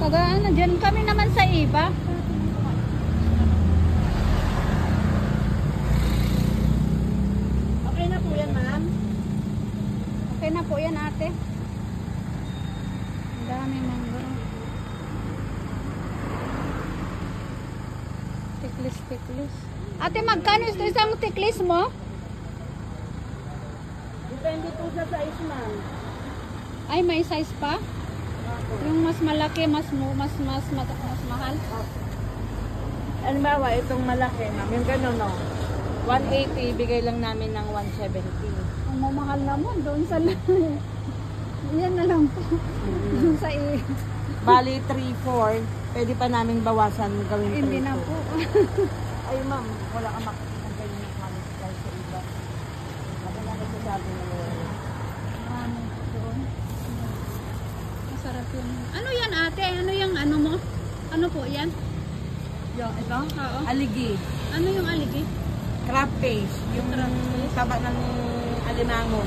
Taga ano, dyan kami naman sa iba. Okay na po yan, ma'am. Okay na po yan, ate. Ang dami mangga. Tiklis, tiklis. Ate, magkano ito isang tiklis mo? Depende po sa size, ma'am. Ay, may size pa? Yung mas malaki, mas mahal? Halimbawa, itong malaki, ma'am. Yung gano'n, no? 180, bigay lang namin ng 170. Ang mamahal naman doon sa yan na lang po. Doon sa Bali, 3-4. Pwede pa namin bawasan gawin 3-4. hindi na po. Ay, ma'am, wala kang makikita ganyan yung halos dahil sa iba. Maganda na sasabi na wala. Marami doon. Masarap yun. Ano yan, ate? Ano yung ano mo? Ano po yan? Yung ito? Oo. Aligi. Ano yung aligi? Crab paste. Yung taba ng alimango.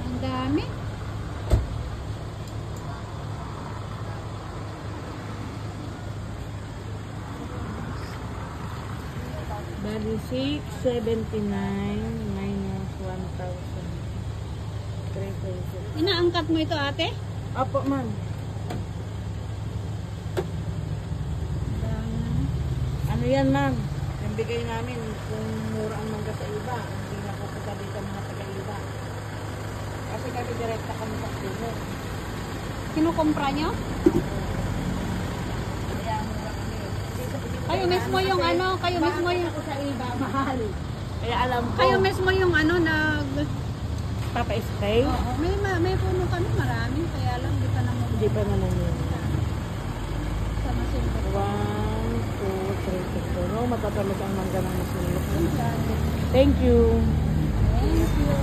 Ang dami. Bali, 679 minus 1,000. 3,000. Inaangkat mo ito, ate? Opo, ma'am. Ang dami. Ano yan, ma'am? Yung bigay namin, kung mura ang mangga sa iba, hindi na pupunta dito mga taga-iba. Kasi kami direkta kami sa puno. Kinukumpra nyo? Kaya mura kami. Kayo mismo yung ano, kayo mismo yung... Ako sa iba, mahal. Kaya alam ko. Kayo mismo yung ano, nag... Papa-spray? Oo, may puno kami, marami. Kaya lang, di pa naman. Hindi pa naman yun. Sa masinto. 1, 2, 3, 4. No, matatamis ang mangga ng masinlok. Ang dami. Thank you. Thank you.